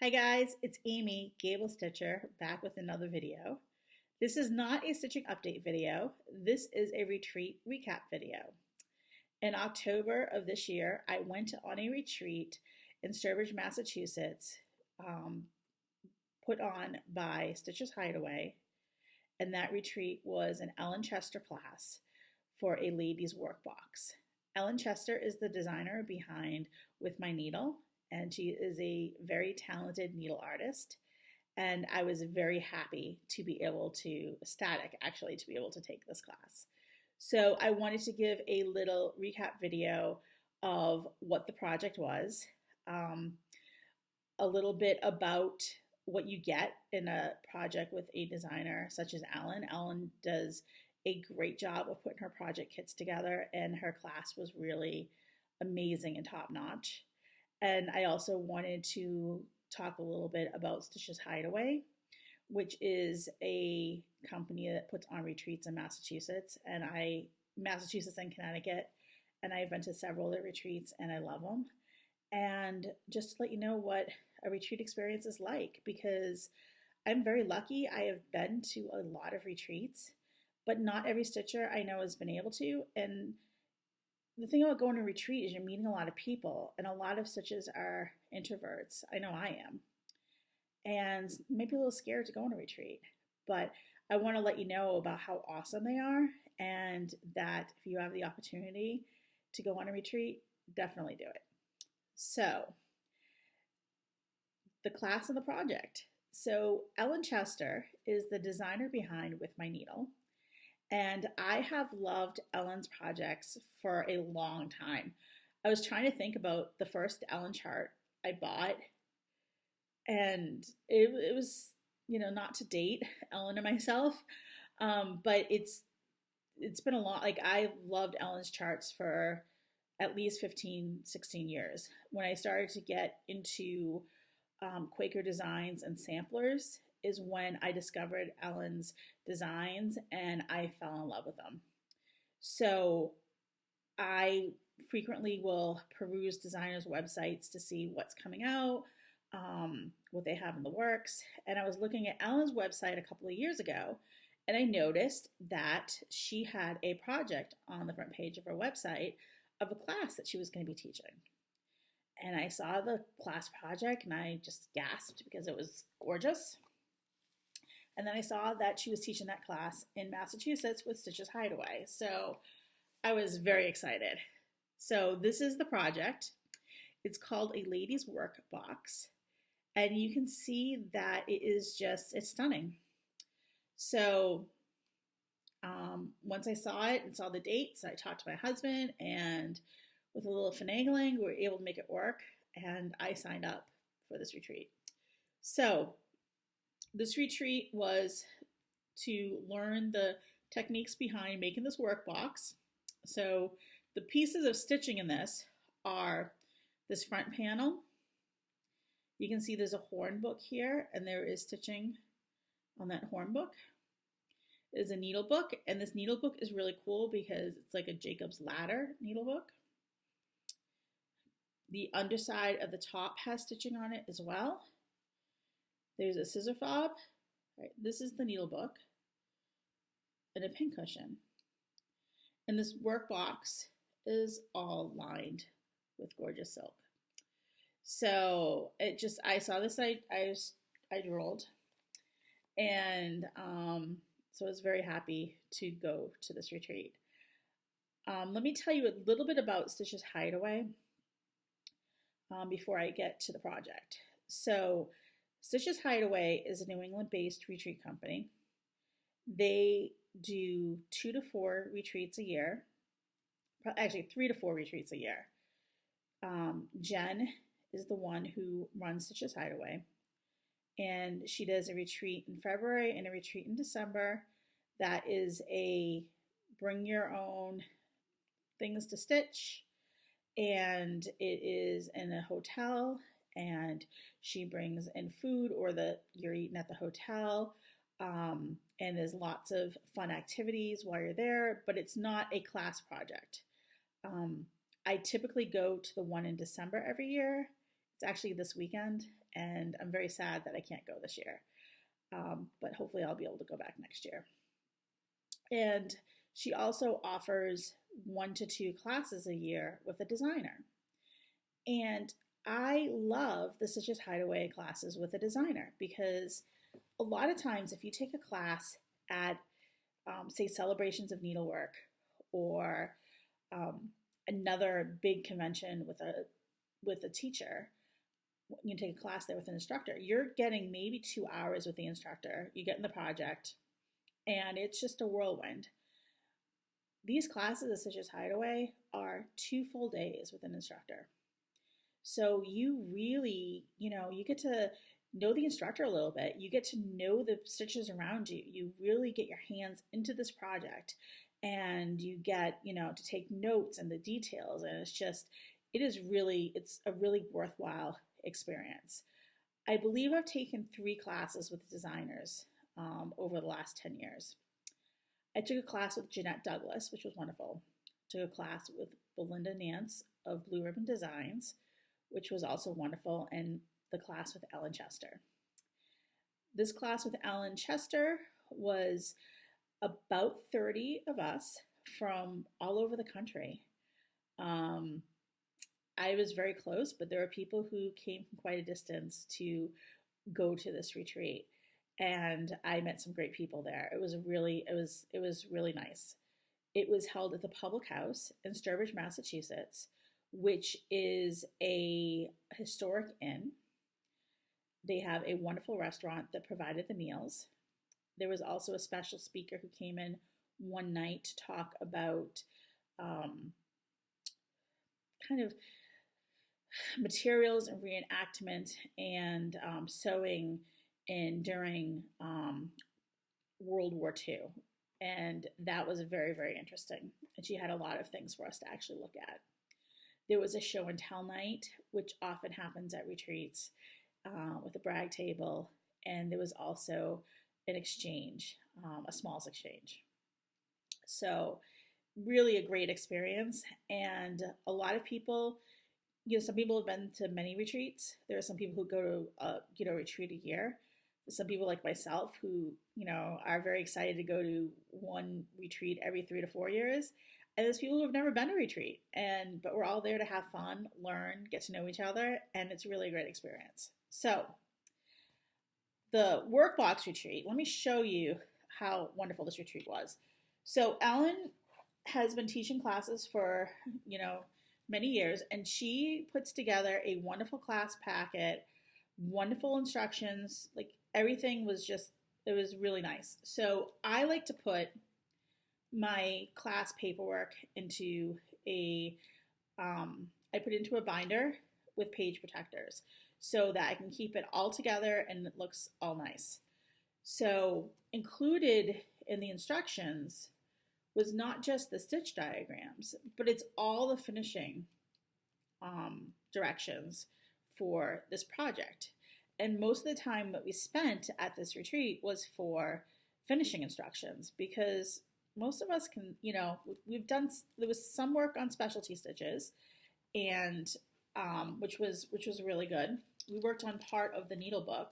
Hi guys, it's Amy, Gable Stitcher, back with another video. This is not a stitching update video. This is a retreat recap video. In October of this year, I went on a retreat in Sturbridge, Massachusetts, put on by Stitches Hideaway, and that retreat was an Ellen Chester class for a ladies workbox. Ellen Chester is the designer behind With My Needle, and she is a very talented needle artist. And I was very happy to be able to, ecstatic actually, to be able to take this class. So I wanted to give a little recap video of what the project was, a little bit about what you get in a project with a designer such as Ellen. Ellen does a great job of putting her project kits together, and her class was really amazing and top notch. And I also wanted to talk a little bit about Stitches Hideaway, which is a company that puts on retreats in Massachusetts and Connecticut, and I've been to several of their retreats and I love them. And just to let you know what a retreat experience is like, because I'm very lucky. I have been to a lot of retreats, but not every stitcher I know has been able to. And the thing about going to retreat is you're meeting a lot of people, and a lot of stitches are introverts. I know I am. And maybe a little scared to go on a retreat. But I want to let you know about how awesome they are, and that if you have the opportunity to go on a retreat, definitely do it. So, the class and the project. So, Ellen Chester is the designer behind With My Needle. And I have loved Ellen's projects for a long time. I was trying to think about the first Ellen chart I bought, and it was, not to date Ellen and myself, but it's been a lot. Like, I've loved Ellen's charts for at least 15, 16 years. When I started to get into Quaker designs and samplers is when I discovered Ellen's designs and I fell in love with them. So I frequently will peruse designers' websites to see what's coming out, what they have in the works. And I was looking at Ellen's website a couple of years ago, and I noticed that she had a project on the front page of her website of a class that she was going to be teaching. And I saw the class project and I just gasped because it was gorgeous. And then I saw that she was teaching that class in Massachusetts with Stitches Hideaway. So I was very excited. So this is the project. It's called a ladies work box. And you can see that it's stunning. So once I saw it and saw the dates, I talked to my husband, and with a little finagling, we were able to make it work. And I signed up for this retreat. So this retreat was to learn the techniques behind making this workbox. So the pieces of stitching in this are this front panel. You can see there's a horn book here, and there is stitching on that horn book. There's a needle book, and this needle book is really cool because it's like a Jacob's Ladder needle book. The underside of the top has stitching on it as well. There's a scissor fob. Right, this is the needle book and a pin cushion. And this workbox is all lined with gorgeous silk. So I saw this, I rolled. And so I was very happy to go to this retreat. Let me tell you a little bit about Stitches Hideaway before I get to the project. So Stitches Hideaway is a New England-based retreat company. They do 2 to 4 retreats a year. Actually, 3 to 4 retreats a year. Jen is the one who runs Stitches Hideaway. And she does a retreat in February and a retreat in December. That is a bring your own things to stitch. And it is in a hotel, and she brings in food or you're eating at the hotel. And there's lots of fun activities while you're there, but it's not a class project. I typically go to the one in December every year. It's actually this weekend, and I'm very sad that I can't go this year. But hopefully I'll be able to go back next year. And she also offers 1 to 2 classes a year with a designer. And I love the Stitches Hideaway classes with a designer because a lot of times if you take a class at, say, Celebrations of Needlework or another big convention with a teacher, you take a class there with an instructor, you're getting maybe 2 hours with the instructor, you get in the project, and it's just a whirlwind. These classes at Stitches Hideaway are 2 full days with an instructor. So you really, you get to know the instructor a little bit. You get to know the stitches around you. You really get your hands into this project and you get, to take notes and the details. And it's a really worthwhile experience. I believe I've taken 3 classes with designers over the last 10 years. I took a class with Jeanette Douglas, which was wonderful. Took a class with Belinda Nance of Blue Ribbon Designs, which was also wonderful, and the class with Ellen Chester. This class with Ellen Chester was about 30 of us from all over the country. I was very close, but there were people who came from quite a distance to go to this retreat, and I met some great people there. It was really nice. It was held at the Public House in Sturbridge, Massachusetts, which is a historic inn. They have a wonderful restaurant that provided the meals. There was also a special speaker who came in one night to talk about kind of materials and reenactment and sewing during World War II. And that was very, very interesting. And she had a lot of things for us to actually look at. There was a show and tell night, which often happens at retreats with a brag table. And there was also an exchange, a smalls exchange. So really a great experience. And a lot of people, some people have been to many retreats. There are some people who go to a retreat a year. Some people like myself who, are very excited to go to one retreat every 3 to 4 years. And there's people who have never been to a retreat, but we're all there to have fun, learn, get to know each other, and it's really a great experience. So the Workbox retreat, let me show you how wonderful this retreat was. So Ellen has been teaching classes for, many years, and she puts together a wonderful class packet, wonderful instructions, like everything was it was really nice. So I like to put my class paperwork into I put it into a binder with page protectors so that I can keep it all together and it looks all nice. So included in the instructions was not just the stitch diagrams, but it's all the finishing directions for this project. And most of the time that we spent at this retreat was for finishing instructions because most of us can, there was some work on specialty stitches and which was really good. We worked on part of the needle book,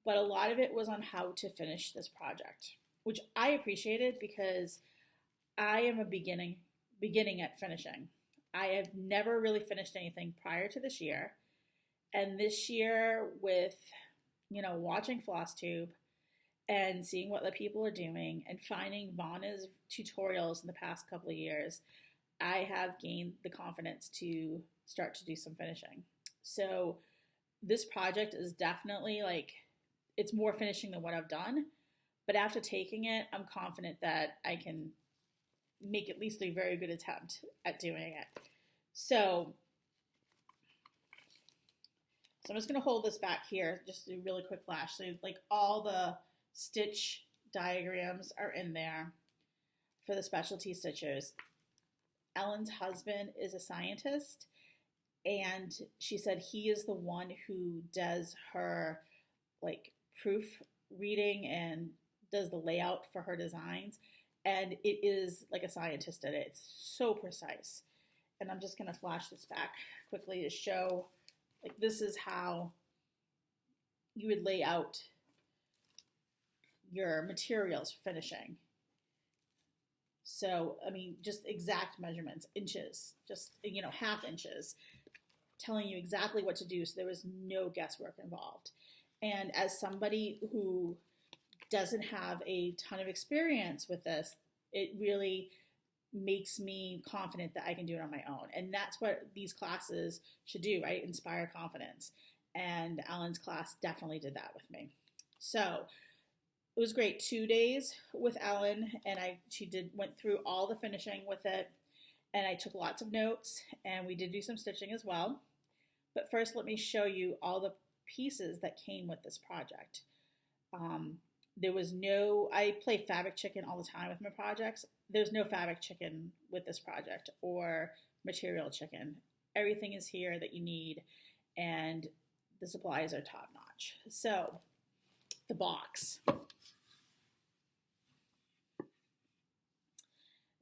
but a lot of it was on how to finish this project, which I appreciated because I am a beginning at finishing. I have never really finished anything prior to this year. And this year with, watching FlossTube and seeing what the people are doing and finding Vanna's tutorials in the past couple of years, I have gained the confidence to start to do some finishing. So this project is definitely it's more finishing than what I've done. But after taking it, I'm confident that I can make at least a very good attempt at doing it. So I'm just going to hold this back here, just do a really quick flash. So all the stitch diagrams are in there for the specialty stitches. Ellen's husband is a scientist, and she said he is the one who does her proof reading and does the layout for her designs. And it is like a scientist did it. It's so precise. And I'm just going to flash this back quickly to show, this is how you would lay out your materials for finishing. So, I mean, just exact measurements, inches, just, half inches, telling you exactly what to do. So there was no guesswork involved. And as somebody who doesn't have a ton of experience with this, it really makes me confident that I can do it on my own. And that's what these classes should do, right? Inspire confidence. And Ellen's class definitely did that with me. So it was great. 2 days with Ellen, and she went through all the finishing with it, and I took lots of notes, and we did do some stitching as well. But first, let me show you all the pieces that came with this project. I play fabric chicken all the time with my projects. There's no fabric chicken with this project or material chicken. Everything is here that you need, and the supplies are top notch. So the box.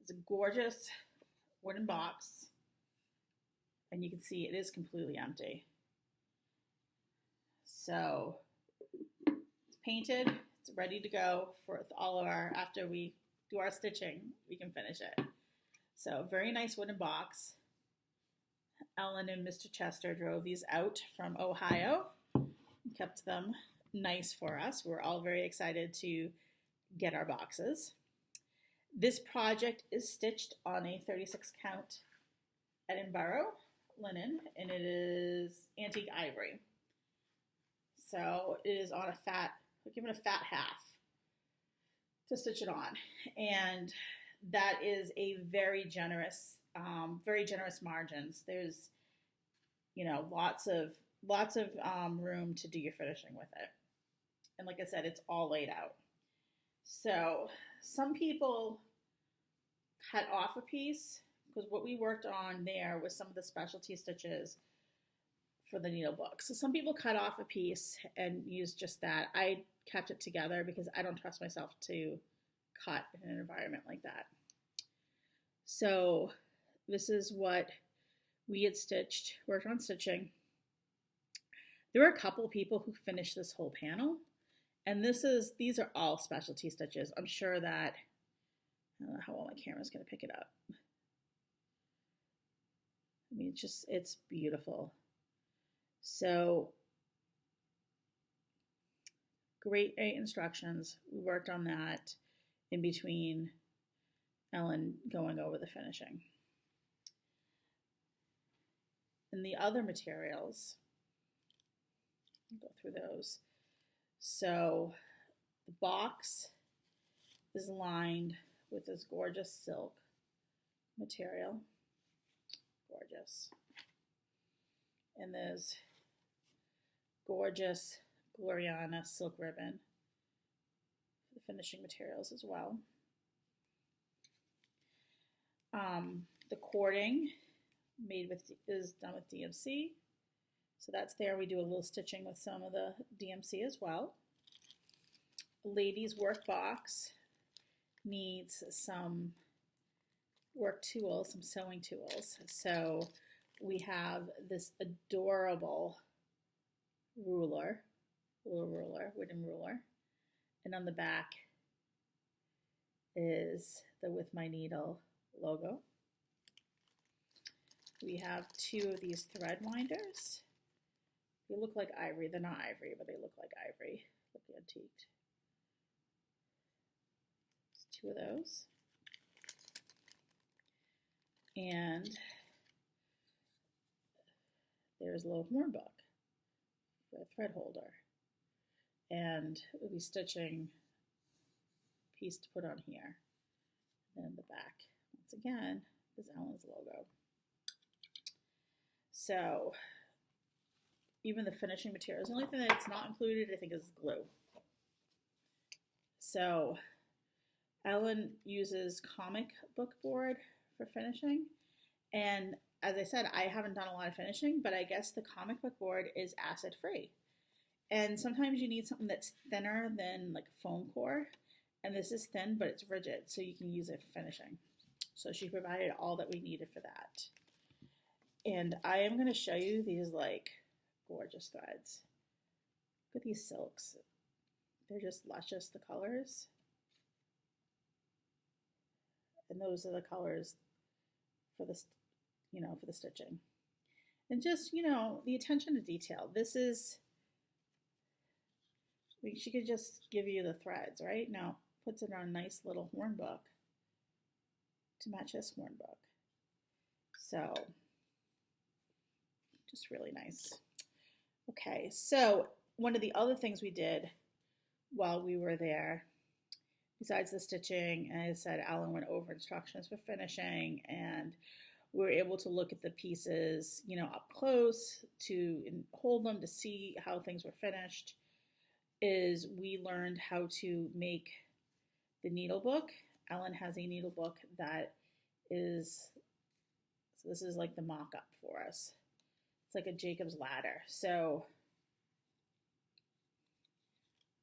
It's a gorgeous wooden box, and you can see it is completely empty. So it's painted, it's ready to go for all of after we do our stitching, we can finish it. So very nice wooden box. Ellen and Mr. Chester drove these out from Ohio and kept them nice for us. We're all very excited to get our boxes. This project is stitched on a 36 count Edinburgh linen, and it is antique ivory. So it is on we're given a fat half to stitch it on. And that is a very generous margins. There's, lots of room to do your finishing with it. And like I said, it's all laid out. So some people cut off a piece, because what we worked on there was some of the specialty stitches for the needle book. So some people cut off a piece and used just that. I kept it together because I don't trust myself to cut in an environment like that. So this is what we had worked on stitching. There were a couple people who finished this whole panel, and these are all specialty stitches. I'm sure that, I don't know how well my camera's going to pick it up. I mean, it's beautiful. So great instructions. We worked on that in between Ellen going over the finishing. And the other materials, I'll go through those. So the box is lined with this gorgeous silk material. Gorgeous. And there's gorgeous Gloriana silk ribbon for the finishing materials as well. The cording is done with DMC. So that's there. We do a little stitching with some of the DMC as well. Ladies' work box needs some work tools, some sewing tools. So we have this adorable ruler, wooden ruler. And on the back is the With My Needle logo. We have 2 of these thread winders. They look like ivory. They're not ivory, but they look like ivory. Look antiqued. There's 2 of those. And there's a little horn book for a thread holder. And we'll be stitching a piece to put on here. And in the back, once again, is Ellen's logo. So even the finishing materials, the only thing that's not included, I think, is glue. So Ellen uses comic book board for finishing. And as I said, I haven't done a lot of finishing, but I guess the comic book board is acid free. And sometimes you need something that's thinner than like a foam core. And this is thin, but it's rigid, so you can use it for finishing. So she provided all that we needed for that. And I am going to show you these like gorgeous threads. Look at these silks. They're just luscious, the colors. And those are the colors for the, for the stitching. And just, the attention to detail. This is, she could just give you the threads, right? Now, puts it on a nice little horn book to match this horn book. So, just really nice. Okay, so one of the other things we did while we were there, besides the stitching, and I said Alan went over instructions for finishing, and we were able to look at the pieces, up close to hold them to see how things were finished, is we learned how to make the needle book. Ellen has a needle book that is, so this is like the mock-up for us. It's like a Jacob's ladder. So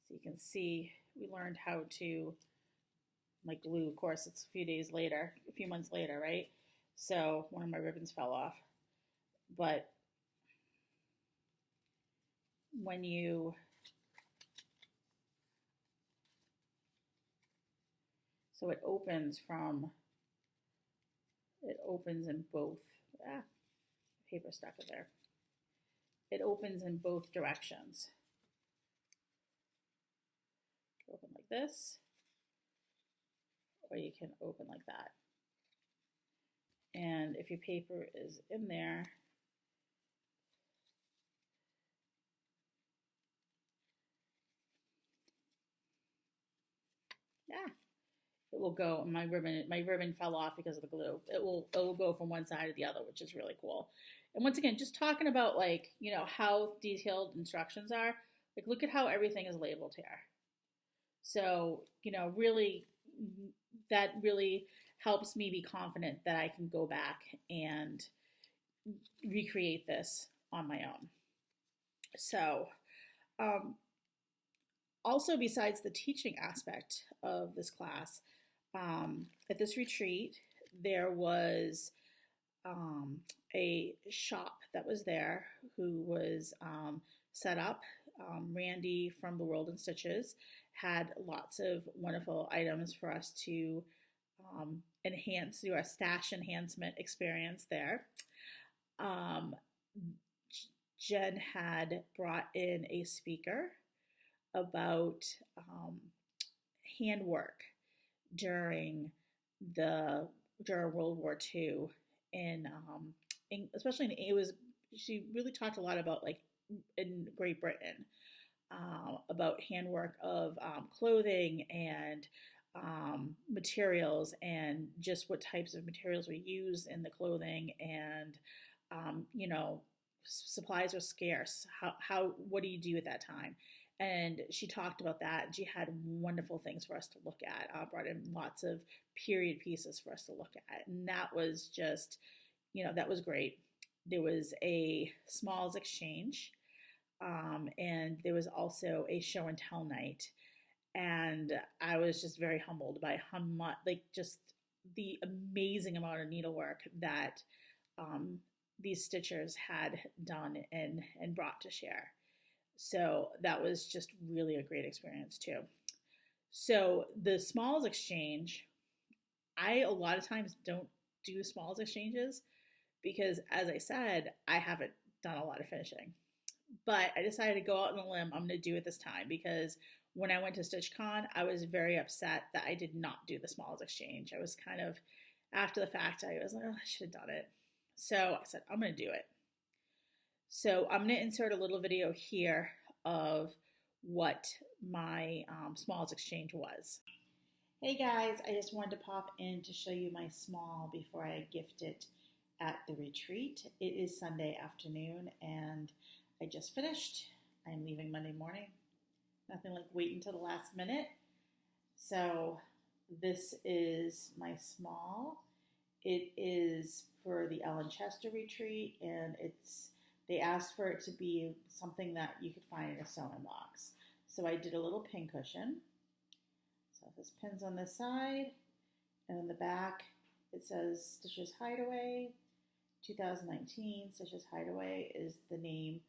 you can see we learned how to like glue. Of course, it's a few months later, right? So one of my ribbons fell off. But when you so it opens in both, paper stuck in there. It opens in both directions. Open like this, or you can open like that. And if your paper is in there, it will go. My ribbon fell off because of the glue. It will go from one side to the other, which is really cool. And once again, just talking about how detailed instructions are, like look at how everything is labeled here. So, really, that really helps me be confident that I can go back and recreate this on my own. So, also besides the teaching aspect of this class, at this retreat, there was a shop that was there who was set up. Randy from The World in Stitches had lots of wonderful items for us to enhance, do our stash enhancement experience there. Jen had brought in a speaker about handwork during World War II, especially she really talked a lot about in Great Britain, about handwork of clothing and materials, and just what types of materials were used in the clothing, and supplies were scarce. What do you do at that time? And she talked about that, and she had wonderful things for us to look at. Brought in lots of period pieces for us to look at, and that was just, that was great. There was a smalls exchange, and there was also a show and tell night, and I was just very humbled by how much, just the amazing amount of needlework that these stitchers had done and brought to share. So that was just really a great experience too. So the smalls exchange, I a lot of times don't do smalls exchanges because, as I said, I haven't done a lot of finishing. But I decided to go out on a limb. I'm going to do it this time because when I went to StitchCon, I was very upset that I did not do the smalls exchange. I was kind of, after the fact, I was like, oh, I should have done it. So I said, I'm going to do it. So I'm going to insert a little video here of what my smalls exchange was. Hey guys, I just wanted to pop in to show you my small before I gift it at the retreat. It is Sunday afternoon and I just finished. I'm leaving Monday morning. Nothing like waiting till the last minute. So this is my small. It is for the Ellen Chester retreat, and they asked for it to be something that you could find in a sewing box. So I did a little pin cushion. So there's pins on this side, and in the back it says Stitches Hideaway 2019. Stitches Hideaway is the name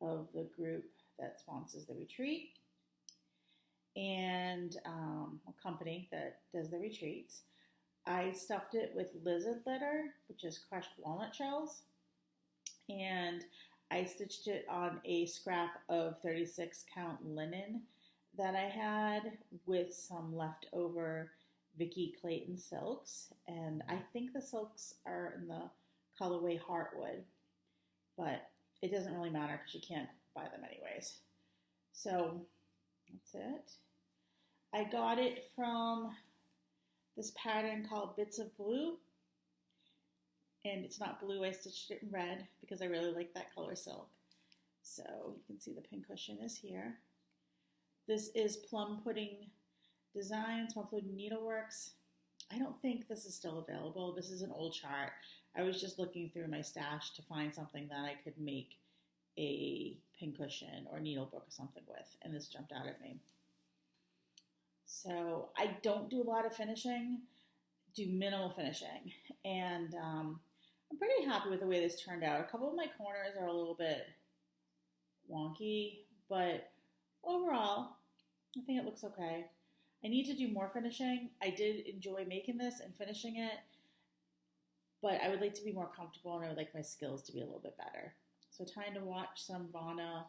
of the group that sponsors the retreat and a company that does the retreats. I stuffed it with lizard litter, which is crushed walnut shells, and I stitched it on a scrap of 36 count linen that I had with some leftover Vicky Clayton silks. And I think the silks are in the colorway Heartwood, but it doesn't really matter because you can't buy them anyways. So that's it. I got it from this pattern called Bits of Blue. And it's not blue, I stitched it in red because I really like that color silk. So you can see the pincushion is here. This is Plum Pudding Designs, Plum Pudding Needleworks. I don't think this is still available. This is an old chart. I was just looking through my stash to find something that I could make a pincushion or needlebook or something with, and this jumped out at me. So I don't do a lot of finishing, do minimal finishing, and I'm pretty happy with the way this turned out. A couple of my corners are a little bit wonky, but overall, I think it looks okay. I need to do more finishing. I did enjoy making this and finishing it, but I would like to be more comfortable and I would like my skills to be a little bit better. So trying to watch some Vana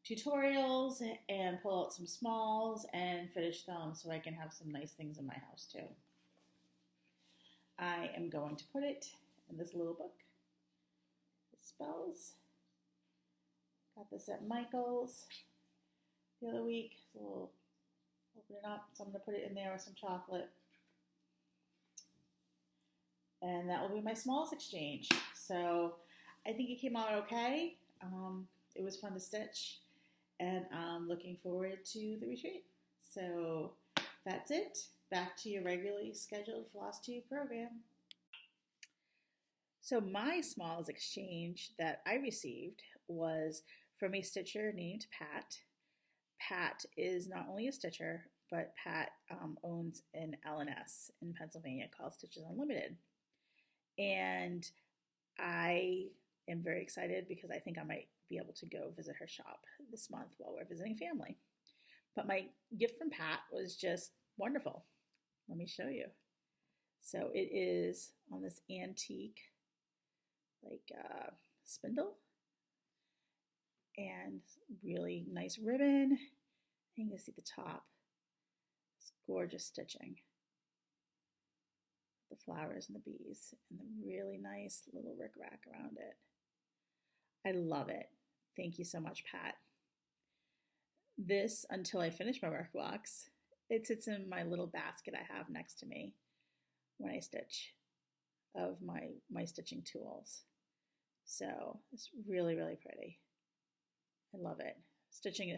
tutorials and pull out some smalls and finish them so I can have some nice things in my house too. I am going to put it in this little book. It spells. Got this at Michael's the other week. So we'll open it up. So I'm going to put it in there with some chocolate. And that will be my smalls exchange. So I think it came out okay. It was fun to stitch. And I'm looking forward to the retreat. So that's it. Back to your regularly scheduled Floss Tube program. So my smalls exchange that I received was from a stitcher named Pat. Pat is not only a stitcher, but Pat owns an LNS in Pennsylvania called Stitches Unlimited. And I am very excited because I think I might be able to go visit her shop this month while we're visiting family. But my gift from Pat was just wonderful. Let me show you. So it is on this antique spindle and really nice ribbon. And you can see the top. It's gorgeous stitching. The flowers and the bees and the really nice little rickrack around it. I love it. Thank you so much, Pat. This, until I finish my work blocks, it sits in my little basket I have next to me when I stitch of my stitching tools. So it's really, really pretty. I love it.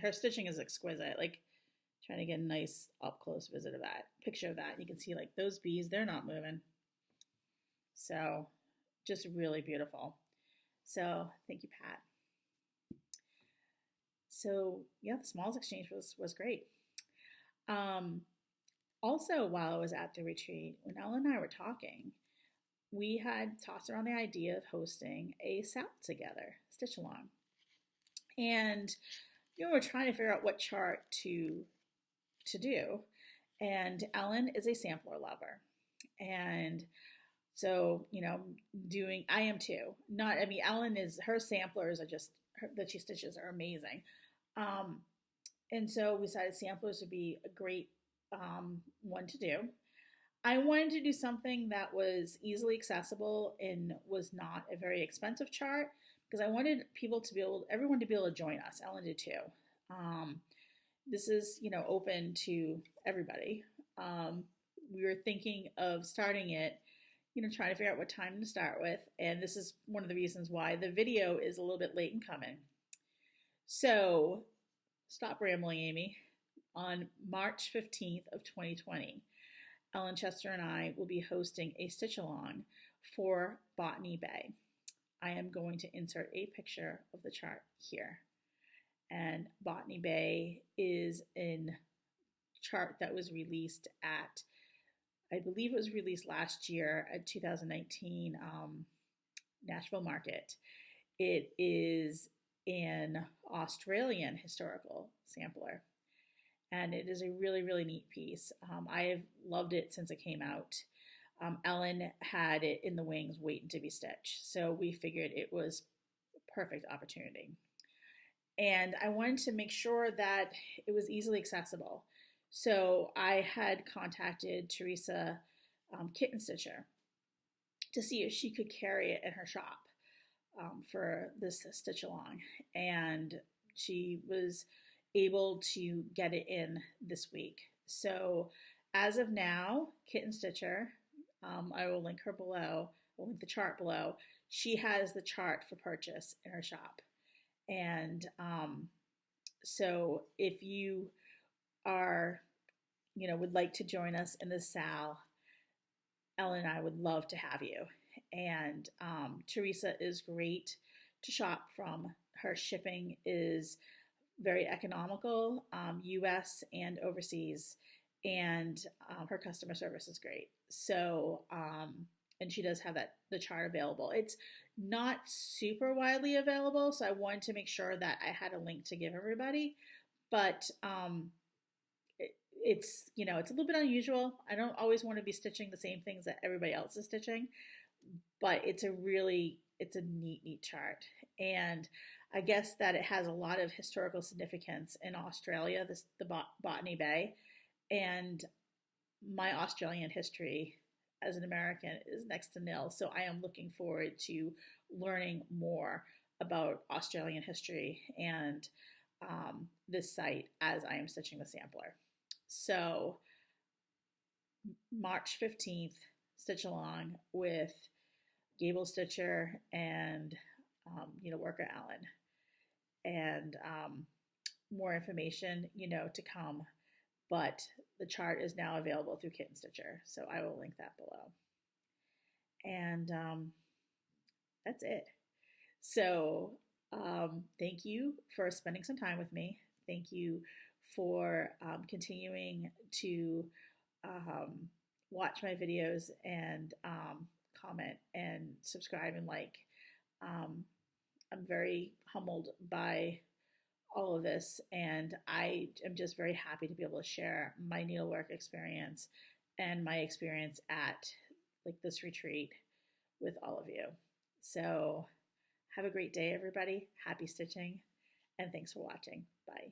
Her stitching is exquisite. Like trying to get a nice up close picture of that. You can see like those bees, they're not moving. So just really beautiful. So thank you, Pat. So yeah, the smalls exchange was great. Also, while I was at the retreat, when Ellen and I were talking, we had tossed around the idea of hosting a salad together, stitch along. And we're trying to figure out what chart to do. And Ellen is a sampler lover. And so, I am too. Ellen her samplers are just, that she stitches are amazing. And so we decided samplers would be a great one to do. I wanted to do something that was easily accessible and was not a very expensive chart because I wanted everyone to be able to join us. Ellen did too. This is, open to everybody. We were thinking of starting it, trying to figure out what time to start with. And this is one of the reasons why the video is a little bit late in coming. So stop rambling, Amy. On March 15th of 2020, Ellen Chester and I will be hosting a stitch along for Botany Bay. I am going to insert a picture of the chart here. And Botany Bay is a chart that was released at, I believe it was released last year at 2019 Nashville Market. It is in Australian historical sampler. And it is a really, really neat piece. I have loved it since it came out. Ellen had it in the wings waiting to be stitched. So we figured it was a perfect opportunity. And I wanted to make sure that it was easily accessible. So I had contacted Teresa Kitten Stitcher to see if she could carry it in her shop for this stitch along. And she was able to get it in this week. So as of now, Kitten Stitcher, I will link her below, I'll link the chart below. She has the chart for purchase in her shop. And so if you are, would like to join us in the SAL, Ellen and I would love to have you. And Teresa is great to shop from. Her shipping is very economical, US and overseas, and her customer service is great. So, and she does have the chart available. It's not super widely available, so I wanted to make sure that I had a link to give everybody. But it's it's a little bit unusual. I don't always want to be stitching the same things that everybody else is stitching, but it's a neat chart. And I guess that it has a lot of historical significance in Australia, the Botany Bay, and my Australian history as an American is next to nil. So I am looking forward to learning more about Australian history and this site as I am stitching the sampler. So March 15th, stitch along with Gable Stitcher and Worker Allen. And more information, to come. But the chart is now available through Kitten Stitcher, so I will link that below. And that's it. So thank you for spending some time with me. Thank you for continuing to watch my videos and comment and subscribe and like. I'm very humbled by all of this, and I am just very happy to be able to share my needlework experience and my experience at this retreat with all of you. So have a great day, everybody. Happy stitching, and thanks for watching. Bye.